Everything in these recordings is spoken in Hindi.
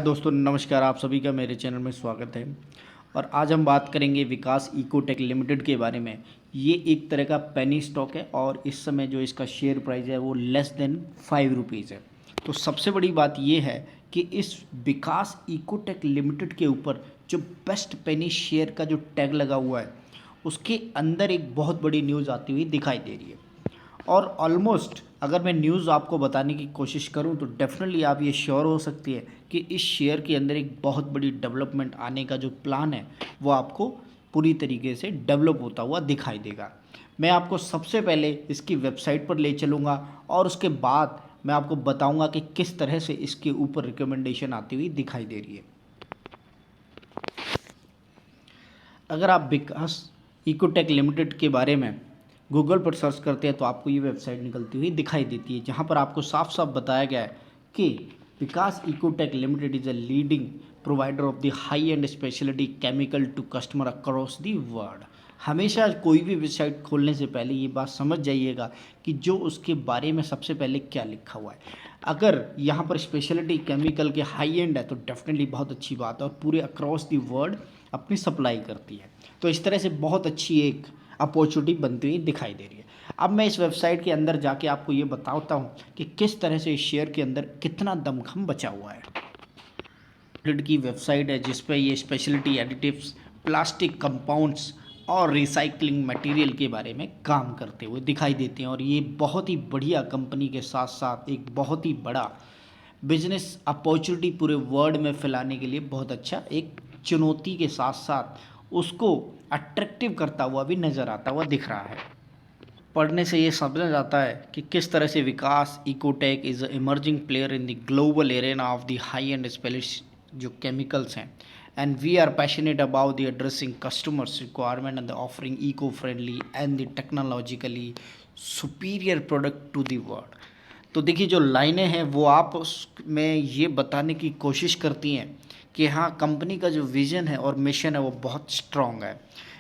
दोस्तों नमस्कार, आप सभी का मेरे चैनल में स्वागत है। और आज हम बात करेंगे विकास इकोटेक लिमिटेड के बारे में। ये एक तरह का पेनी स्टॉक है और इस समय जो इसका शेयर प्राइस है वो लेस देन 5 रुपीज़ है। तो सबसे बड़ी बात ये है कि इस विकास इकोटेक लिमिटेड के ऊपर जो बेस्ट पेनी शेयर का जो टैग लगा हुआ है उसके अंदर एक बहुत बड़ी न्यूज़ आती हुई दिखाई दे रही है। और ऑलमोस्ट अगर मैं न्यूज़ आपको बताने की कोशिश करूं तो डेफिनेटली आप ये श्योर हो सकती है कि इस शेयर के अंदर एक बहुत बड़ी डेवलपमेंट आने का जो प्लान है वो आपको पूरी तरीके से डेवलप होता हुआ दिखाई देगा। मैं आपको सबसे पहले इसकी वेबसाइट पर ले चलूँगा और उसके बाद मैं आपको बताऊँगा कि किस तरह से इसके ऊपर रिकमेंडेशन आती हुई दिखाई दे रही है। अगर आप विकास इकोटेक लिमिटेड के बारे में गूगल पर सर्च करते हैं तो आपको ये वेबसाइट निकलती हुई दिखाई देती है, जहाँ पर आपको साफ साफ बताया गया है कि Vikas Ecotech limited is a leading provider of the high end speciality chemical to customer across the world. हमेशा कोई भी वेबसाइट खोलने से पहले ये बात समझ जाइएगा कि जो उसके बारे में सबसे पहले क्या लिखा हुआ है। अगर यहाँ पर स्पेशलिटी केमिकल के हाई एंड है तो डेफिनेटली बहुत अच्छी बात है और पूरे अक्रॉस द वर्ल्ड अपनी सप्लाई करती है। तो इस तरह से बहुत अच्छी एक अपॉर्चुनिटी बनती हुई दिखाई दे रही है। अब मैं इस वेबसाइट के अंदर जाके आपको ये बताता हूँ कि किस तरह से इस शेयर के अंदर कितना दमखम बचा हुआ है। लिमिटेड की वेबसाइट है जिस पे ये स्पेशलिटी एडिटिव्स, प्लास्टिक कंपाउंड्स और रिसाइकलिंग मटेरियल के बारे में काम करते हुए दिखाई देते हैं। और ये बहुत ही बढ़िया कंपनी के साथ साथ एक बहुत ही बड़ा बिजनेस अपॉर्चुनिटी पूरे वर्ल्ड में फैलाने के लिए बहुत अच्छा एक चुनौती के साथ साथ उसको अट्रैक्टिव करता हुआ भी नज़र आता हुआ दिख रहा है। पढ़ने से ये समझा जाता है कि किस तरह से Vikas Ecotech is emerging player in the global arena of the high end specialist जो केमिकल्स हैं, and we are passionate about the addressing customers requirement and the offering eco friendly and the technologically superior product to the world. तो देखिए जो लाइनें हैं वो आप उसमें ये बताने की कोशिश करती हैं कि हाँ, कंपनी का जो विज़न है और मिशन है वो बहुत स्ट्रॉन्ग है।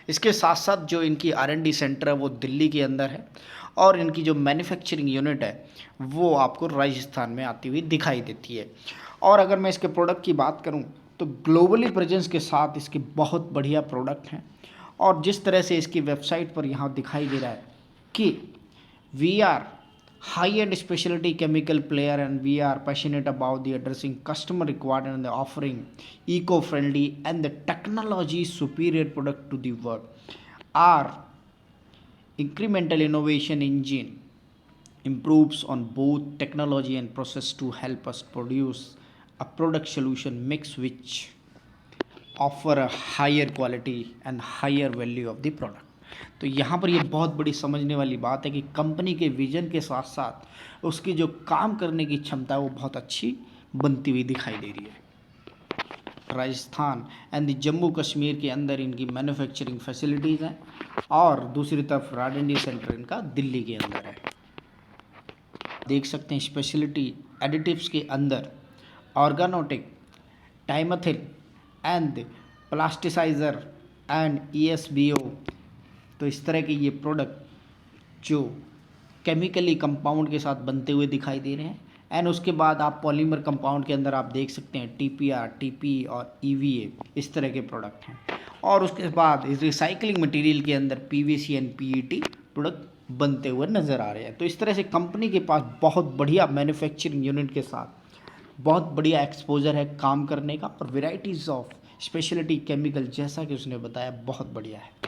इसके साथ साथ जो इनकी R&D सेंटर है वो दिल्ली के अंदर है और इनकी जो मैन्युफैक्चरिंग यूनिट है वो आपको राजस्थान में आती हुई दिखाई देती है। और अगर मैं इसके प्रोडक्ट की बात करूं तो ग्लोबली प्रेजेंस के साथ इसके बहुत बढ़िया प्रोडक्ट हैं। और जिस तरह से इसकी वेबसाइट पर यहाँ दिखाई दे रहा है कि we are high-end specialty chemical player and we are passionate about the addressing customer requirement and the offering eco-friendly and the technology superior product to the world. Our incremental innovation engine improves on both technology and process to help us produce a product solution mix which offer a higher quality and higher value of the product. तो यहाँ पर ये बहुत बड़ी समझने वाली बात है कि कंपनी के विजन के साथ साथ उसकी जो काम करने की क्षमता है वो बहुत अच्छी बनती हुई दिखाई दे रही है। राजस्थान एंड जम्मू कश्मीर के अंदर इनकी मैन्युफैक्चरिंग फैसिलिटीज़ हैं और दूसरी तरफ R&D सेंटर इनका दिल्ली के अंदर है। देख सकते हैं स्पेशलिटी एडिटिव्स के अंदर ऑर्गेनोटिक, टाइमथिल एंड प्लास्टिसाइज़र एंड ESBO। तो इस तरह के ये प्रोडक्ट जो केमिकली कंपाउंड के साथ बनते हुए दिखाई दे रहे हैं। एंड उसके बाद आप पॉलीमर कंपाउंड के अंदर आप देख सकते हैं TPR, TP और EVA इस तरह के प्रोडक्ट हैं। और उसके बाद इस रिसाइकलिंग मटेरियल के अंदर PVC एंड PET प्रोडक्ट बनते हुए नज़र आ रहे हैं। तो इस तरह से कंपनी के पास बहुत बढ़िया मैन्युफैक्चरिंग यूनिट के साथ बहुत बढ़िया एक्सपोजर है काम करने का और वेराइटीज़ ऑफ स्पेशलिटी केमिकल जैसा कि उसने बताया बहुत बढ़िया है।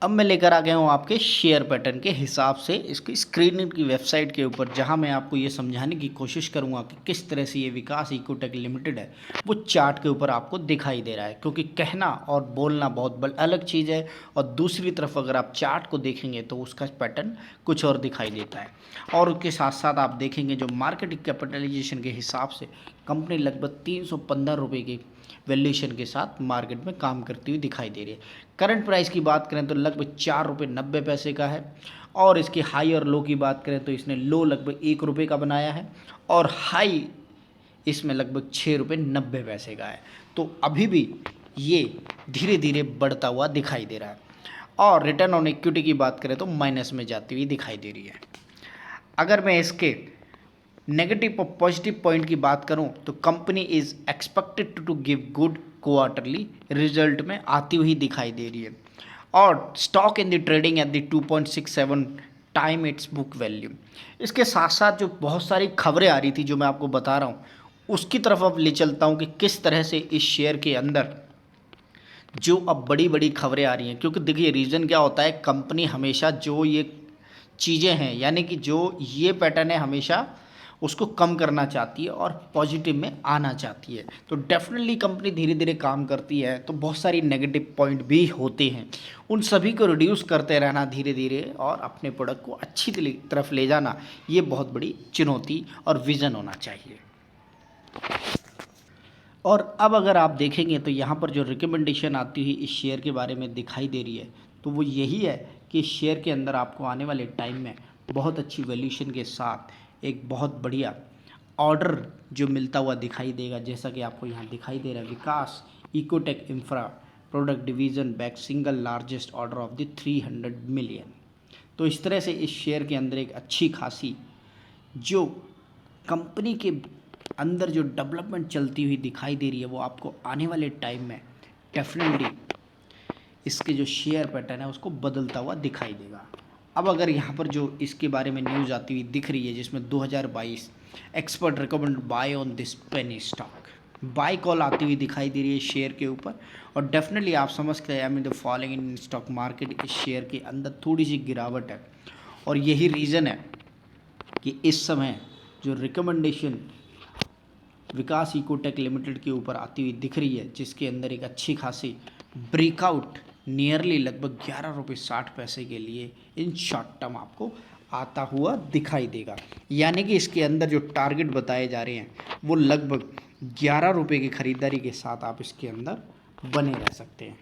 अब मैं लेकर आ गया हूँ आपके शेयर पैटर्न के हिसाब से इसकी स्क्रीन की वेबसाइट के ऊपर, जहाँ मैं आपको ये समझाने की कोशिश करूँगा कि किस तरह से ये विकास इकोटेक लिमिटेड है वो चार्ट के ऊपर आपको दिखाई दे रहा है। क्योंकि कहना और बोलना बहुत अलग चीज़ है और दूसरी तरफ अगर आप चार्ट को देखेंगे तो उसका पैटर्न कुछ और दिखाई देता है। और उसके साथ साथ आप देखेंगे जो मार्केट कैपिटलाइजेशन के हिसाब से कंपनी लगभग 315 रुपये की वैल्यूएशन के साथ मार्केट में काम करती हुई दिखाई दे रही है। करंट प्राइस की बात करें तो लगभग 4 रुपये 90 पैसे का है और इसके हाई और लो की बात करें तो इसने लो लगभग 1 रुपये का बनाया है और हाई इसमें लगभग 6 रुपये 90 पैसे का है। तो अभी भी ये धीरे धीरे बढ़ता हुआ दिखाई दे रहा है। और रिटर्न ऑन इक्विटी की बात करें तो माइनस में जाती हुई दिखाई दे रही है। अगर मैं इसके नेगेटिव और पॉजिटिव पॉइंट की बात करूं तो company is expected to give good quarterly result में आती हुई दिखाई दे रही है, और stock in the trading at the 2.67 time it's book value. इसके साथ साथ जो बहुत सारी खबरें आ रही थी जो मैं आपको बता रहा हूँ, उसकी तरफ अब ले चलता हूँ कि किस तरह से इस शेयर के अंदर जो अब बड़ी बड़ी खबरें आ रही हैं। क्योंकि देखिए रीज़न क्या होता है, कंपनी हमेशा जो ये चीज़ें हैं यानी कि जो ये पैटर्न है हमेशा उसको कम करना चाहती है और पॉजिटिव में आना चाहती है। तो डेफिनेटली कंपनी धीरे धीरे काम करती है, तो बहुत सारी नेगेटिव पॉइंट भी होते हैं, उन सभी को रिड्यूस करते रहना धीरे धीरे और अपने प्रोडक्ट को अच्छी तरफ ले जाना, ये बहुत बड़ी चुनौती और विज़न होना चाहिए। और अब अगर आप देखेंगे तो यहाँ पर जो रिकमेंडेशन आती हुई इस शेयर के बारे में दिखाई दे रही है, तो वो यही है कि इस शेयर के अंदर आपको आने वाले टाइम में बहुत अच्छी वैल्यूएशन के साथ एक बहुत बढ़िया ऑर्डर जो मिलता हुआ दिखाई देगा। जैसा कि आपको यहाँ दिखाई दे रहा है, Vikas Ecotech infra product division back single largest order of the 300 million. तो इस तरह से इस शेयर के अंदर एक अच्छी खासी जो कंपनी के अंदर जो डेवलपमेंट चलती हुई दिखाई दे रही है, वो आपको आने वाले टाइम में डेफिनेटली इसके जो शेयर पैटर्न है उसको बदलता हुआ दिखाई देगा। अब अगर यहाँ पर जो इसके बारे में न्यूज़ आती हुई दिख रही है जिसमें 2022 expert recommend buy on this penny stock, buy call आती हुई दिखाई दे रही है शेयर के ऊपर, और डेफिनेटली आप समझते हैं I mean the following in stock market, इस शेयर के अंदर थोड़ी सी गिरावट है। और यही रीज़न है कि इस समय जो रिकमेंडेशन विकास इकोटेक लिमिटेड के ऊपर आती हुई दिख रही है, जिसके अंदर एक अच्छी खासी ब्रेकआउट नियरली लगभग 11 रुपये 60 पैसे के लिए इन शॉर्ट टर्म आपको आता हुआ दिखाई देगा। यानी कि इसके अंदर जो टारगेट बताए जा रहे हैं वो लगभग 11 रुपये की ख़रीदारी के साथ आप इसके अंदर बने रह सकते हैं।